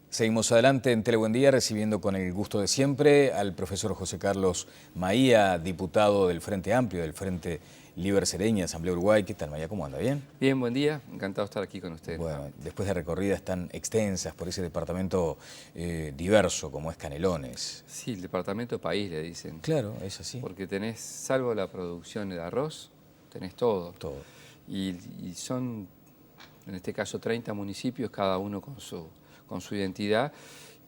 Seguimos adelante en Telebuen Día, recibiendo con el gusto de siempre al profesor José Carlos Maía, diputado del Frente Amplio, del Frente Liber Sereña, Asamblea Uruguay. ¿Qué tal, Maía? ¿Cómo anda? ¿Bien? Bien, buen día. Encantado de estar aquí con ustedes. Bueno, después de recorridas tan extensas por ese departamento diverso como es Canelones. Sí, el departamento país le dicen. Claro, es así. Porque tenés, salvo la producción de arroz, tenés todo. Todo. Y son, en este caso, 30 municipios, cada uno con su identidad.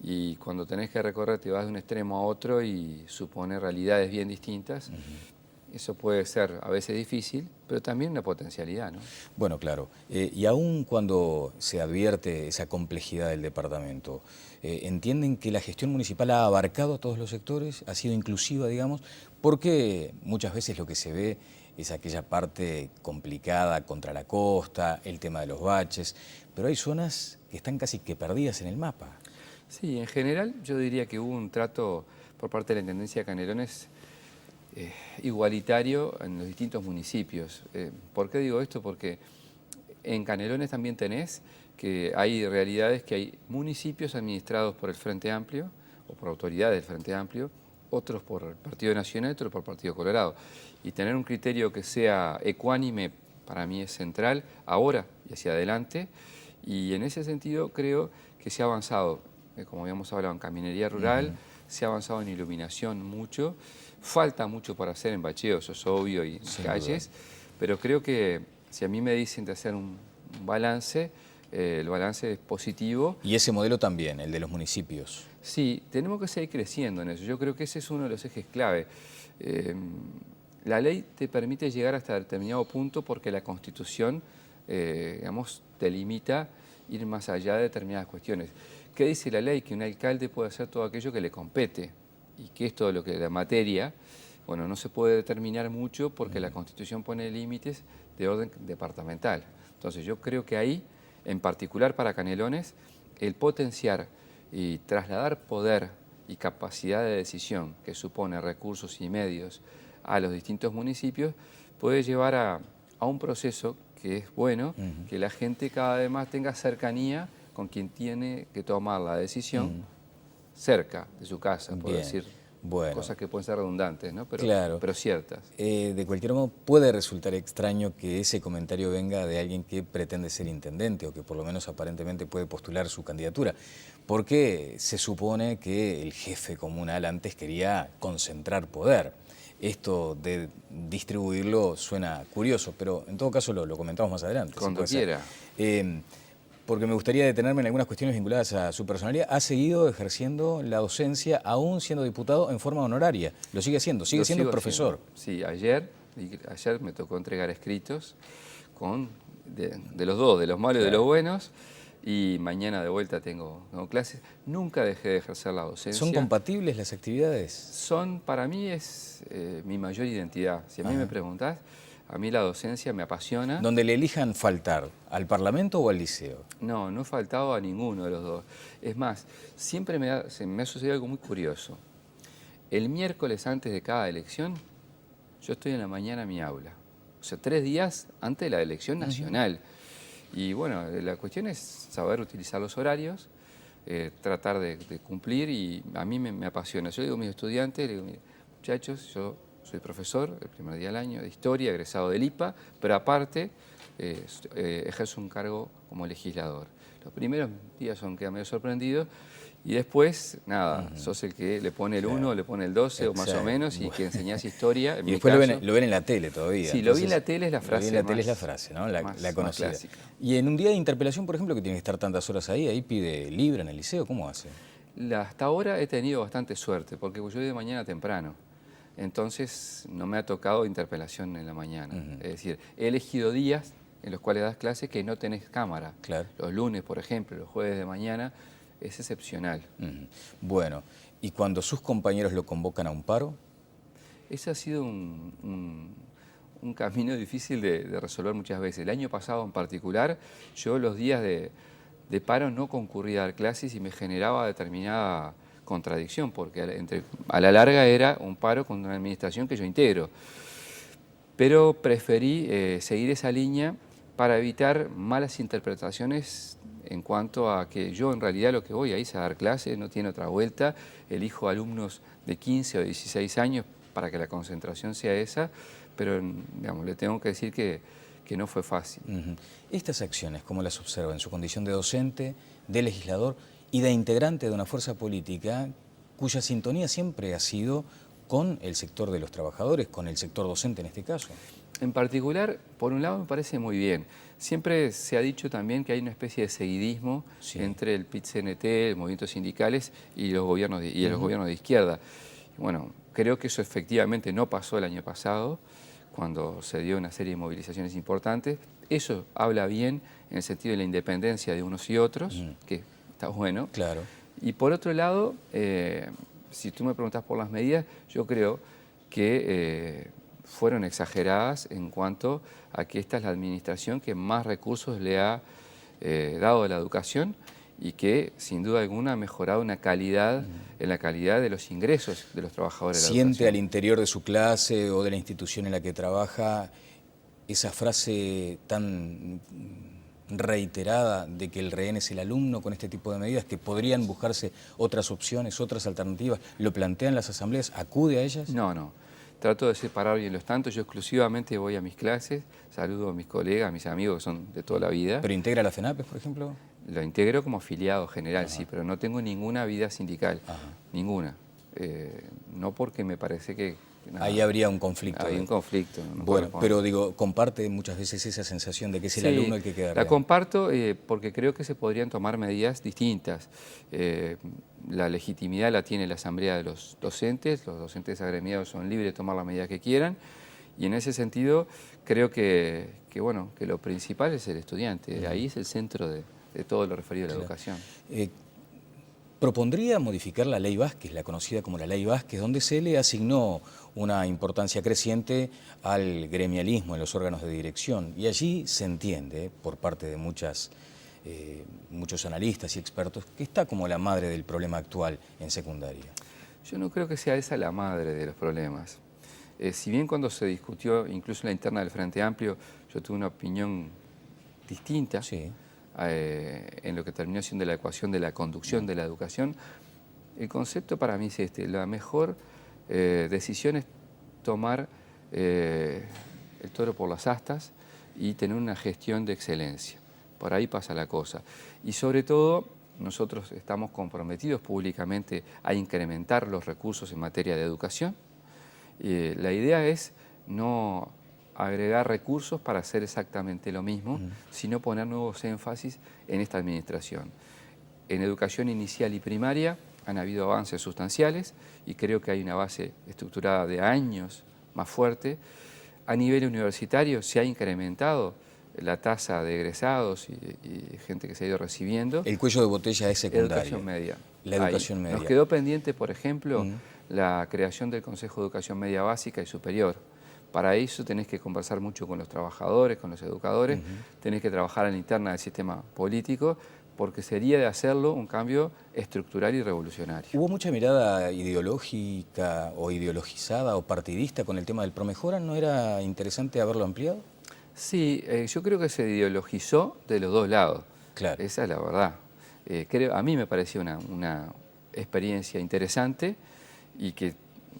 Y cuando tenés que recorrer, te vas de un extremo a otro y supone realidades bien distintas. Eso puede ser a veces difícil, pero también una potencialidad, ¿no? Bueno, claro. Y aún cuando se advierte esa complejidad del departamento, ¿entienden que la gestión municipal ha abarcado a todos los sectores, ha sido inclusiva, digamos? Porque muchas veces lo que se ve es aquella parte complicada contra la costa, el tema de los baches, pero hay zonas que están casi que perdidas en el mapa. Sí, en general yo diría que hubo un trato por parte de la Intendencia de Canelones igualitario en los distintos municipios. ¿Por qué digo esto? Porque en Canelones también tenés que hay realidades que hay municipios administrados por el Frente Amplio o por autoridades del Frente Amplio, otros por el Partido Nacional, otros por el Partido Colorado. Y tener un criterio que sea ecuánime para mí es central ahora y hacia adelante. Y en ese sentido creo que se ha avanzado, como habíamos hablado, en caminería rural, se ha avanzado en iluminación mucho. Falta mucho por hacer en bacheo, eso es obvio, y en calles, pero creo que si a mí me dicen de hacer un balance, el balance es positivo. Y ese modelo también, el de los municipios. Sí, tenemos que seguir creciendo en eso. Yo creo que ese es uno de los ejes clave. La ley te permite llegar hasta determinado punto porque la Constitución, digamos, te limita ir más allá de determinadas cuestiones. ¿Qué dice la ley? Que un alcalde puede hacer todo aquello que le compete. Y que esto de lo que la materia, bueno, no se puede determinar mucho porque la Constitución pone límites de orden departamental. Entonces yo creo que ahí, en particular para Canelones, el potenciar y trasladar poder y capacidad de decisión que supone recursos y medios a los distintos municipios puede llevar a un proceso que es bueno, que la gente cada vez más tenga cercanía con quien tiene que tomar la decisión cerca de su casa, por decir cosas que pueden ser redundantes, ¿no? Pero, claro, pero ciertas. De cualquier modo, puede resultar extraño que ese comentario venga de alguien que pretende ser intendente o que por lo menos aparentemente puede postular su candidatura, porque se supone que el jefe comunal antes quería concentrar poder. Esto de distribuirlo suena curioso, pero en todo caso lo comentamos más adelante. Cuando quiera. Porque me gustaría detenerme en algunas cuestiones vinculadas a su personalidad. Ha seguido ejerciendo la docencia, aún siendo diputado, en forma honoraria. Lo sigue haciendo, sigue siendo profesor. Sí, ayer me tocó entregar escritos de los dos, de los malos y de los buenos, y mañana de vuelta tengo clases. Nunca dejé de ejercer la docencia. ¿Son compatibles las actividades? Para mí es mi mayor identidad. Si a mí me preguntás, a mí la docencia me apasiona. ¿Donde le elijan faltar? ¿Al Parlamento o al Liceo? No he faltado a ninguno de los dos. Es más, siempre me ha sucedido algo muy curioso. El miércoles antes de cada elección, yo estoy en la mañana en mi aula. O sea, 3 días antes de la elección nacional. Y bueno, la cuestión es saber utilizar los horarios, tratar de cumplir, y a mí me apasiona. Yo digo a mis estudiantes, le digo, mire, muchachos, yo soy profesor el primer día del año de historia, egresado del IPA, pero aparte ejerzo un cargo como legislador. Los primeros días son quedan medio sorprendidos y después, nada, sos el que le pone el 1, le pone el 12 o más o menos, y que enseñás historia. Y después lo ven en la tele todavía. Sí, entonces, lo vi en la tele, es la frase. Lo vi en la tele es la frase, ¿no? La conocida. Más clásica. Y en un día de interpelación, por ejemplo, que tiene que estar tantas horas ahí pide libre en el liceo, ¿cómo hace? Hasta ahora he tenido bastante suerte, porque yo voy de mañana temprano. Entonces no me ha tocado interpelación en la mañana. Es decir, he elegido días en los cuales das clases que no tenés cámara. Claro. Los lunes, por ejemplo, los jueves de mañana, es excepcional. Bueno, ¿y cuando sus compañeros lo convocan a un paro? Ese ha sido un camino difícil de resolver muchas veces. El año pasado en particular, yo los días de paro no concurría a dar clases y me generaba determinada contradicción, porque a la larga era un paro con una administración que yo integro. Pero preferí seguir esa línea para evitar malas interpretaciones en cuanto a que yo en realidad lo que voy ahí es a dar clases, no tiene otra vuelta, elijo alumnos de 15 o 16 años para que la concentración sea esa, pero digamos, le tengo que decir que no fue fácil. Estas acciones, ¿cómo las observa en su condición de docente, de legislador y de integrante de una fuerza política cuya sintonía siempre ha sido con el sector de los trabajadores, con el sector docente en este caso? En particular, por un lado me parece muy bien. Siempre se ha dicho también que hay una especie de seguidismo entre el PIT-CNT, movimientos sindicales y los gobiernos los gobiernos de izquierda. Bueno, creo que eso efectivamente no pasó el año pasado, cuando se dio una serie de movilizaciones importantes. Eso habla bien en el sentido de la independencia de unos y otros, que está bueno. Claro. Y por otro lado, si tú me preguntas por las medidas, yo creo que fueron exageradas en cuanto a que esta es la administración que más recursos le ha dado a la educación y que sin duda alguna ha mejorado una calidad en la calidad de los ingresos de los trabajadores de la educación. ¿Siente al interior de su clase o de la institución en la que trabaja esa frase tan reiterada de que el rehén es el alumno con este tipo de medidas, que podrían buscarse otras opciones, otras alternativas? ¿Lo plantean las asambleas? ¿Acude a ellas? No. Trato de separar bien los tantos. Yo exclusivamente voy a mis clases, saludo a mis colegas, a mis amigos que son de toda la vida. ¿Pero integra la FENAPES, por ejemplo? Lo integro como afiliado general, sí, pero no tengo ninguna vida sindical, ninguna. No porque me parece que... nada, ahí habría un conflicto. Hay un conflicto. No bueno, corresponde. pero digo, comparte muchas veces esa sensación de que es el alumno el que queda la comparto porque creo que se podrían tomar medidas distintas. La legitimidad la tiene la asamblea de los docentes agremiados son libres de tomar la medida que quieran, y en ese sentido creo que lo principal es el estudiante, ahí es el centro de todo lo referido a la educación. ¿Propondría modificar la Ley Vázquez, la conocida como la Ley Vázquez, donde se le asignó una importancia creciente al gremialismo en los órganos de dirección? Y allí se entiende, por parte de muchos analistas y expertos, que está como la madre del problema actual en secundaria. Yo no creo que sea esa la madre de los problemas. Si bien cuando se discutió, incluso en la interna del Frente Amplio, yo tuve una opinión distinta, en lo que terminó siendo la ecuación de la conducción de la educación, el concepto para mí es este: la mejor decisión es tomar el toro por las astas y tener una gestión de excelencia. Por ahí pasa la cosa. Y sobre todo, nosotros estamos comprometidos públicamente a incrementar los recursos en materia de educación. La idea es no agregar recursos para hacer exactamente lo mismo, sino poner nuevos énfasis en esta administración. En educación inicial y primaria han habido avances sustanciales y creo que hay una base estructurada de años más fuerte. A nivel universitario se ha incrementado la tasa de egresados y gente que se ha ido recibiendo. El cuello de botella es secundaria. Educación media. La educación media. Nos quedó pendiente, por ejemplo, la creación del Consejo de Educación Media Básica y Superior. Para eso tenés que conversar mucho con los trabajadores, con los educadores, tenés que trabajar en la interna del sistema político, porque sería de hacerlo un cambio estructural y revolucionario. ¿Hubo mucha mirada ideológica o ideologizada o partidista con el tema del Promejora? ¿No era interesante haberlo ampliado? Sí, yo creo que se ideologizó de los dos lados. Claro. Esa es la verdad. A mí me pareció una experiencia interesante y que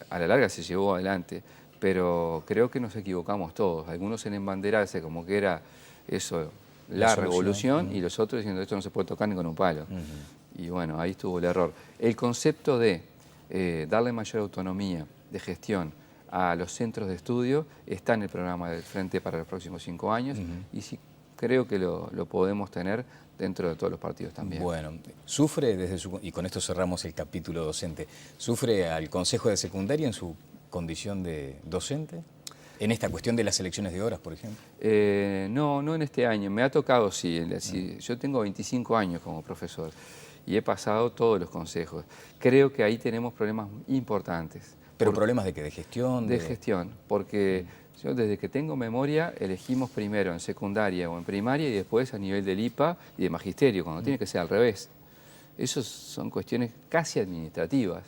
a la larga se llevó adelante. Pero creo que nos equivocamos todos. Algunos en embanderarse como que era eso, la revolución, y los otros diciendo esto no se puede tocar ni con un palo. Y bueno, ahí estuvo el error. El concepto de darle mayor autonomía de gestión a los centros de estudio está en el programa del Frente para los próximos 5 años y sí creo que lo podemos tener dentro de todos los partidos también. Bueno, ¿sufre y con esto cerramos el capítulo docente, sufre al Consejo de Secundaria en su condición de docente? ¿En esta cuestión de las elecciones de horas, por ejemplo? No en este año. Me ha tocado, sí. Yo tengo 25 años como profesor y he pasado todos los consejos. Creo que ahí tenemos problemas importantes. ¿Pero problemas de qué? ¿De gestión? De gestión, porque yo desde que tengo memoria elegimos primero en secundaria o en primaria y después a nivel del IPA y de magisterio, cuando tiene que ser al revés. Esas son cuestiones casi administrativas.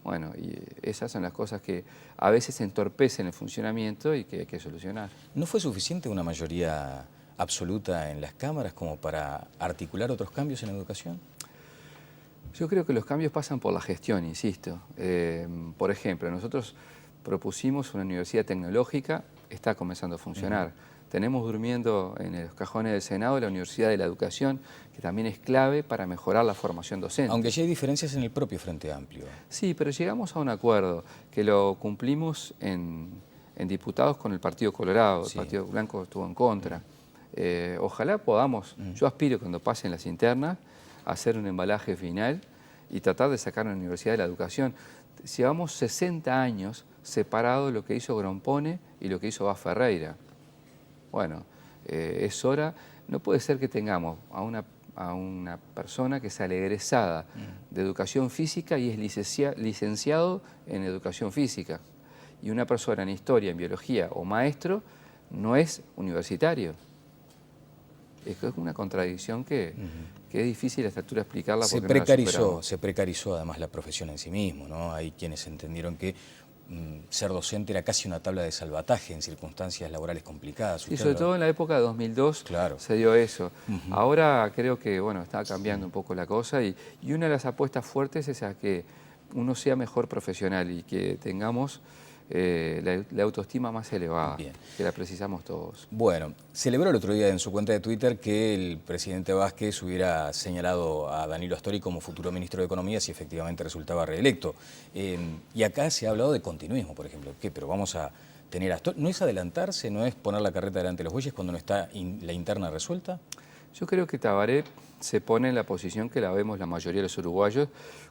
Bueno, y esas son las cosas que a veces entorpecen el funcionamiento y que hay que solucionar. ¿No fue suficiente una mayoría absoluta en las cámaras como para articular otros cambios en educación? Yo creo que los cambios pasan por la gestión, insisto. Por ejemplo, nosotros propusimos una universidad tecnológica, está comenzando a funcionar. Tenemos durmiendo en los cajones del Senado la Universidad de la Educación, que también es clave para mejorar la formación docente. Aunque ya hay diferencias en el propio Frente Amplio. Sí, pero llegamos a un acuerdo que lo cumplimos en diputados con el Partido Colorado. El Partido Blanco estuvo en contra. Ojalá podamos, yo aspiro cuando pasen las internas, a hacer un embalaje final y tratar de sacar a la Universidad de la Educación. Llevamos 60 años separados lo que hizo Grompone y lo que hizo Vaz Ferreira. Bueno, es hora, no puede ser que tengamos a una persona que sale egresada de educación física y es licenciado en educación física. Y una persona en historia, en biología o maestro no es universitario. Es una contradicción que es difícil a esta altura explicarla. Se precarizó además la profesión en sí mismo, ¿no? Hay quienes entendieron que ser docente era casi una tabla de salvataje en circunstancias laborales complicadas. Y sobre todo en la época de 2002 se dio eso. Ahora creo que bueno, está cambiando un poco la cosa y una de las apuestas fuertes es a que uno sea mejor profesional y que tengamos la autoestima más elevada, que la precisamos todos. Bueno, celebró el otro día en su cuenta de Twitter que el presidente Vázquez hubiera señalado a Danilo Astori como futuro ministro de Economía si efectivamente resultaba reelecto. Y acá se ha hablado de continuismo, por ejemplo. ¿Qué? Pero vamos a tener a Astori. ¿No es adelantarse, no es poner la carreta delante de los bueyes cuando no está la interna resuelta? Yo creo que Tabaré se pone en la posición que la vemos la mayoría de los uruguayos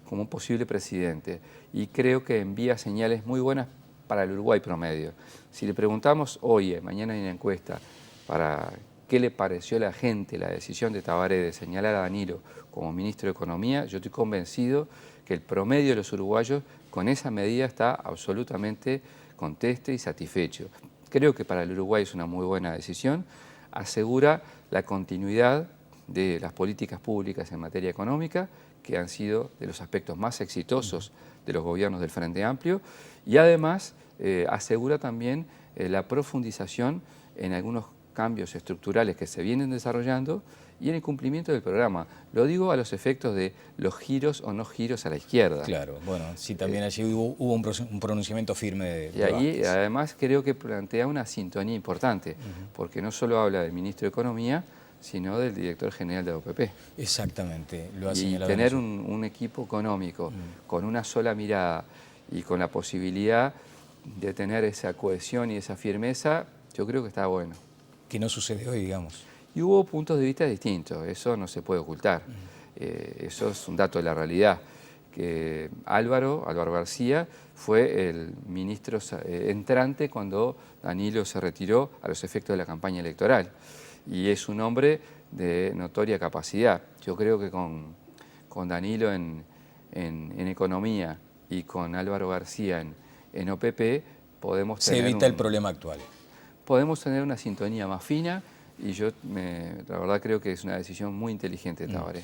como un posible presidente. Y creo que envía señales muy buenas para el Uruguay promedio. Si le preguntamos hoy, mañana en la encuesta, para qué le pareció a la gente la decisión de Tabaré de señalar a Danilo como ministro de Economía, yo estoy convencido que el promedio de los uruguayos con esa medida está absolutamente contento y satisfecho. Creo que para el Uruguay es una muy buena decisión, asegura la continuidad de las políticas públicas en materia económica, que han sido de los aspectos más exitosos de los gobiernos del Frente Amplio, y además asegura también la profundización en algunos cambios estructurales que se vienen desarrollando y en el cumplimiento del programa. Lo digo a los efectos de los giros o no giros a la izquierda. Claro, bueno, sí, también allí hubo un pronunciamiento firme de Y ahí Vázquez. además creo que plantea una sintonía importante, porque no solo habla del ministro de Economía, sino del director general de la OPP. Exactamente, lo ha Y señalado. tener un equipo económico con una sola mirada y con la posibilidad de tener esa cohesión y esa firmeza, yo creo que está bueno. Que no sucede hoy, digamos. Y hubo puntos de vista distintos, eso no se puede ocultar. Eso es un dato de la realidad. Que Álvaro García fue el ministro entrante cuando Danilo se retiró a los efectos de la campaña electoral. Y es un hombre de notoria capacidad. Yo creo que con Danilo en Economía y con Álvaro García en OPP podemos tener... Se evita el problema actual. Podemos tener una sintonía más fina y yo la verdad creo que es una decisión muy inteligente de Tabaré.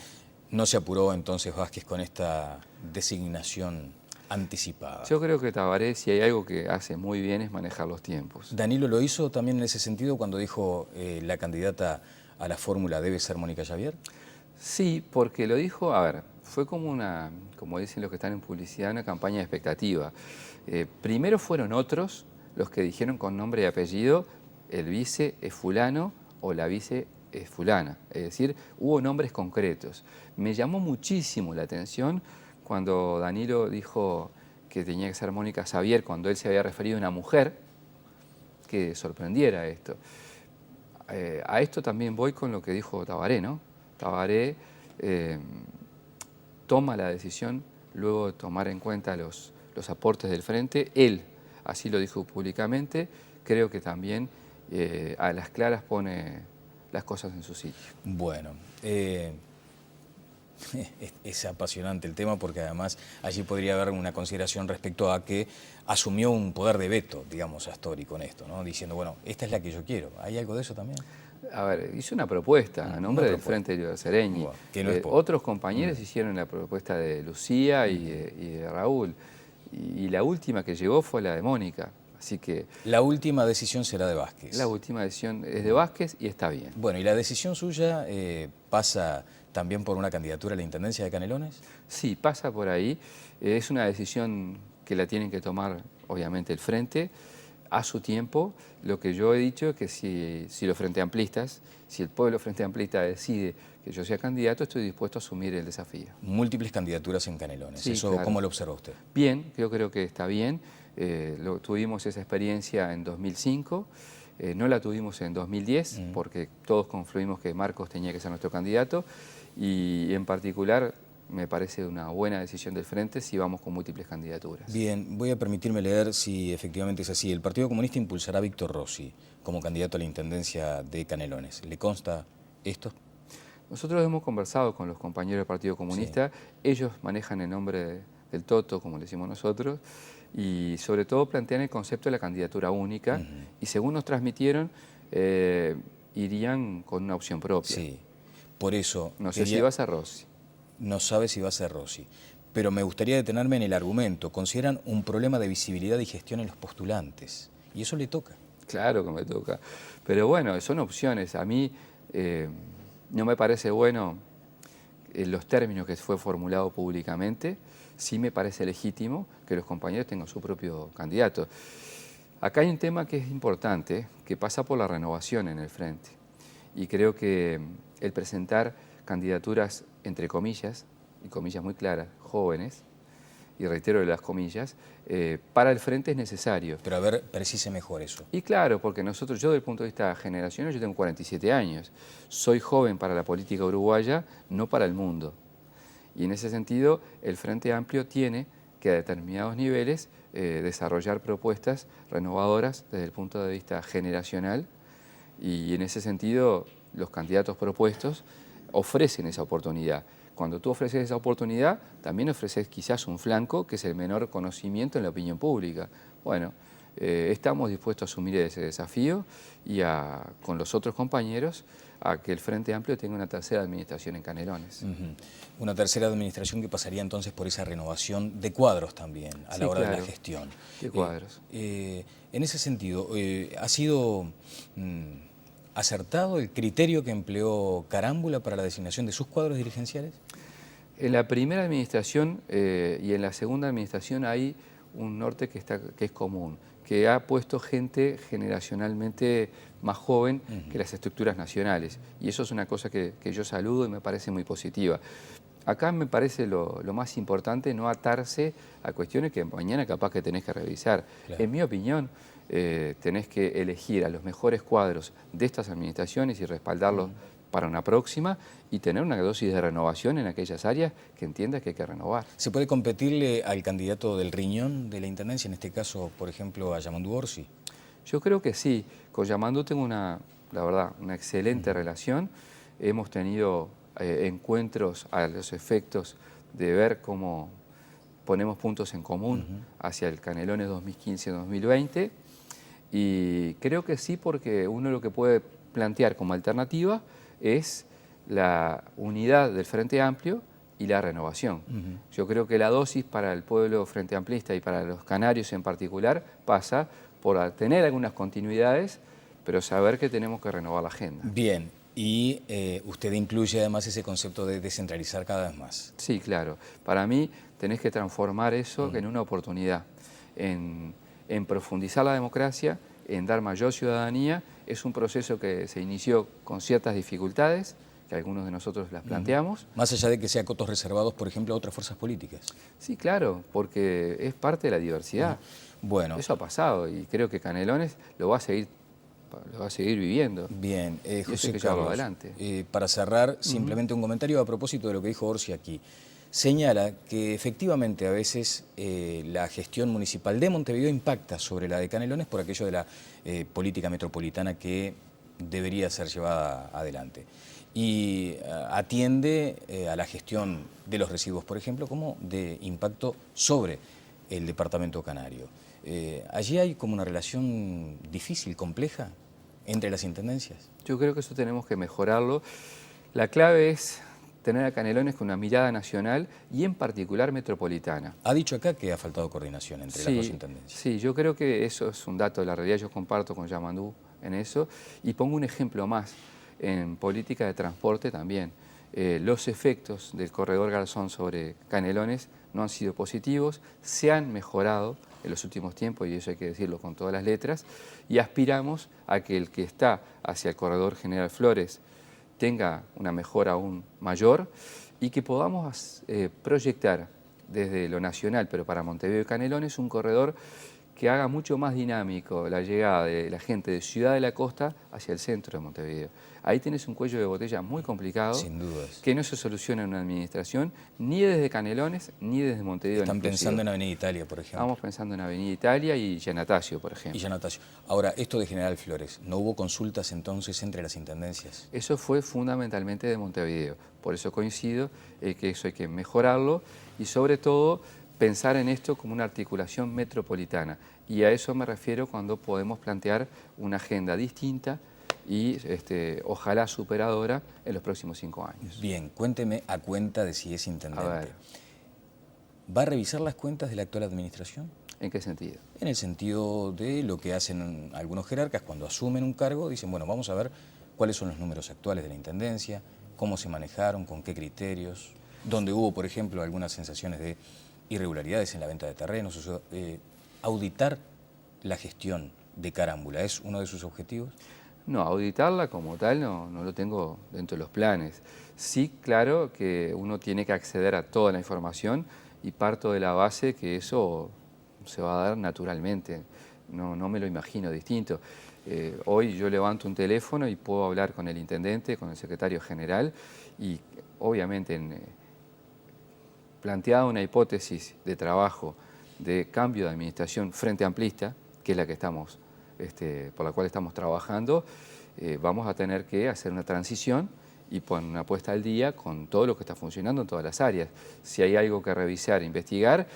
¿No se apuró entonces Vázquez con esta designación anticipada? Yo creo que Tabaré, si hay algo que hace muy bien, es manejar los tiempos. ¿Danilo lo hizo también en ese sentido cuando dijo la candidata a la fórmula debe ser Mónica Javier? Sí, porque lo dijo, a ver, fue como como dicen los que están en publicidad, una campaña de expectativa. Primero fueron otros los que dijeron con nombre y apellido, el vice es fulano o la vice es fulana. Es decir, hubo nombres concretos. Me llamó muchísimo la atención cuando Danilo dijo que tenía que ser Mónica Javier, cuando él se había referido a una mujer, que sorprendiera esto. A esto también voy con lo que dijo Tabaré, ¿no? Tabaré toma la decisión luego de tomar en cuenta los aportes del Frente. Él así lo dijo públicamente. Creo que también a las claras pone las cosas en su sitio. Bueno, es apasionante el tema porque además allí podría haber una consideración respecto a que asumió un poder de veto, digamos, Astori con esto, ¿no? Diciendo, bueno, esta es la que yo quiero. ¿Hay algo de eso también? A ver, hizo una propuesta a nombre del Frente de Sereñi. Que no es otros compañeros hicieron la propuesta de Lucía y de Raúl. Y la última que llegó fue la de Mónica. Así que La última decisión será de Vázquez. la última decisión es de Vázquez y está bien. Bueno, ¿y la decisión suya pasa también por una candidatura a la Intendencia de Canelones? Sí, pasa por ahí. Es una decisión que la tienen que tomar, obviamente, el Frente a su tiempo. Lo que yo he dicho es que si los Frente Amplistas, si el pueblo Frente Amplista decide que yo sea candidato, estoy dispuesto a asumir el desafío. Múltiples candidaturas en Canelones. Sí, ¿Eso claro. cómo lo observa usted? Bien, yo creo que está bien. Tuvimos esa experiencia en 2005, no la tuvimos en 2010 porque todos confluimos que Marcos tenía que ser nuestro candidato y en particular me parece una buena decisión del Frente si vamos con múltiples candidaturas. Bien, voy a permitirme leer si efectivamente es así. El Partido Comunista impulsará a Víctor Rossi como candidato a la Intendencia de Canelones. ¿Le consta esto? Nosotros hemos conversado con los compañeros del Partido Comunista, ellos manejan el nombre del Toto, como le decimos nosotros, y sobre todo plantean el concepto de la candidatura única, y según nos transmitieron, irían con una opción propia. Sí, por eso... No sé si va a ser Rossi. No sabe si va a ser Rossi, pero me gustaría detenerme en el argumento. Consideran un problema de visibilidad y gestión en los postulantes, y eso le toca. Claro que me toca, pero bueno, son opciones. A mí no me parece bueno los términos que fue formulado públicamente. Sí me parece legítimo que los compañeros tengan su propio candidato. Acá hay un tema que es importante, que pasa por la renovación en el Frente. Y creo que el presentar candidaturas, entre comillas, y comillas muy claras, jóvenes, y reitero las comillas, para el Frente es necesario. Pero a ver, precise mejor eso. Y claro, porque yo desde el punto de vista generacional, yo tengo 47 años. Soy joven para la política uruguaya, no para el mundo. Y en ese sentido, el Frente Amplio tiene que a determinados niveles desarrollar propuestas renovadoras desde el punto de vista generacional. Y en ese sentido, los candidatos propuestos ofrecen esa oportunidad. Cuando tú ofreces esa oportunidad, también ofreces quizás un flanco que es el menor conocimiento en la opinión pública. Bueno, estamos dispuestos a asumir ese desafío y con los otros compañeros a que el Frente Amplio tenga una tercera administración en Canelones. Una tercera administración que pasaría entonces por esa renovación de cuadros también a la hora de la gestión. De cuadros. En ese sentido, ¿ha sido acertado el criterio que empleó Carámbula para la designación de sus cuadros dirigenciales? En la primera administración y en la segunda administración hay un norte que es común, que ha puesto gente generacionalmente más joven que las estructuras nacionales. Y eso es una cosa que yo saludo y me parece muy positiva. Acá me parece lo más importante no atarse a cuestiones que mañana capaz que tenés que revisar. Claro. En mi opinión, tenés que elegir a los mejores cuadros de estas administraciones y respaldarlos para una próxima y tener una dosis de renovación en aquellas áreas que entiendas que hay que renovar. ¿Se puede competirle al candidato del Riñón de la Intendencia, en este caso, por ejemplo, a Yamandu Orsi? Yo creo que sí. Con Yamandu tengo la verdad, una excelente relación. Hemos tenido encuentros a los efectos de ver cómo ponemos puntos en común hacia el Canelones 2015-2020 y creo que sí porque uno lo que puede plantear como alternativa es la unidad del Frente Amplio y la renovación. Yo creo que la dosis para el pueblo Frente Amplista y para los canarios en particular pasa por tener algunas continuidades, pero saber que tenemos que renovar la agenda. Bien. Y usted incluye además ese concepto de descentralizar cada vez más. Sí, claro. Para mí tenés que transformar eso en una oportunidad, en profundizar la democracia, en dar mayor ciudadanía. Es un proceso que se inició con ciertas dificultades, que algunos de nosotros las planteamos. Más allá de que sea cotos reservados, por ejemplo, a otras fuerzas políticas. Sí, claro, porque es parte de la diversidad. Bueno. Eso ha pasado y creo que Canelones lo va a seguir viviendo. Bien, José que Carlos, adelante. Para cerrar, simplemente un comentario a propósito de lo que dijo Orsi aquí. Señala que efectivamente a veces la gestión municipal de Montevideo impacta sobre la de Canelones por aquello de la política metropolitana que debería ser llevada adelante. Y atiende a la gestión de los residuos, por ejemplo, como de impacto sobre el departamento canario. Allí hay como una relación difícil, compleja, entre las intendencias. Yo creo que eso tenemos que mejorarlo. La clave es tener a Canelones con una mirada nacional y en particular metropolitana. Ha dicho acá que ha faltado coordinación entre las dos intendencias. Sí, yo creo que eso es un dato de la realidad, yo comparto con Yamandú en eso, y pongo un ejemplo más, en política de transporte también. Los efectos del corredor Garzón sobre Canelones no han sido positivos, se han mejorado en los últimos tiempos, y eso hay que decirlo con todas las letras, y aspiramos a que el que está hacia el corredor General Flores tenga una mejora aún mayor y que podamos proyectar desde lo nacional, pero para Montevideo y Canelones, un corredor que haga mucho más dinámico la llegada de la gente de Ciudad de la Costa hacia el centro de Montevideo. Ahí tenés un cuello de botella muy complicado, sin dudas, que no se soluciona en una administración, ni desde Canelones, ni desde Montevideo. Están pensando en Avenida Italia, por ejemplo. Estamos pensando en Avenida Italia y Giannatasio, por ejemplo. Y Giannatasio. Ahora, esto de General Flores, ¿no hubo consultas entonces entre las intendencias? Eso fue fundamentalmente de Montevideo. Por eso coincido que eso hay que mejorarlo y sobre todo pensar en esto como una articulación metropolitana. Y a eso me refiero cuando podemos plantear una agenda distinta y ojalá superadora en los próximos 5 años. Bien, cuénteme a cuenta de si es intendente. A ver. ¿Va a revisar las cuentas de la actual administración? ¿En qué sentido? En el sentido de lo que hacen algunos jerarcas cuando asumen un cargo, dicen, bueno, vamos a ver cuáles son los números actuales de la intendencia, cómo se manejaron, con qué criterios, donde hubo, por ejemplo, algunas sensaciones de irregularidades en la venta de terrenos, o sea, auditar la gestión de Carámbula, ¿es uno de sus objetivos? No, auditarla como tal no lo tengo dentro de los planes. Sí, claro que uno tiene que acceder a toda la información y parto de la base que eso se va a dar naturalmente. No me lo imagino distinto. Hoy yo levanto un teléfono y puedo hablar con el intendente, con el secretario general y obviamente planteada una hipótesis de trabajo de cambio de administración frente amplista, que es la que estamos, por la cual estamos trabajando, vamos a tener que hacer una transición y poner una puesta al día con todo lo que está funcionando en todas las áreas. Si hay algo que revisar, investigar,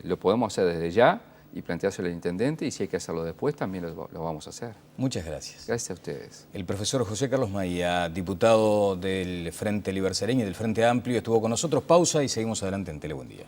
lo podemos hacer desde ya y planteárselo al intendente, y si hay que hacerlo después, también lo vamos a hacer. Muchas gracias. Gracias a ustedes. El profesor José Carlos Maía, diputado del Frente Libercereño y del Frente Amplio, estuvo con nosotros. Pausa y seguimos adelante en Tele Buen Día.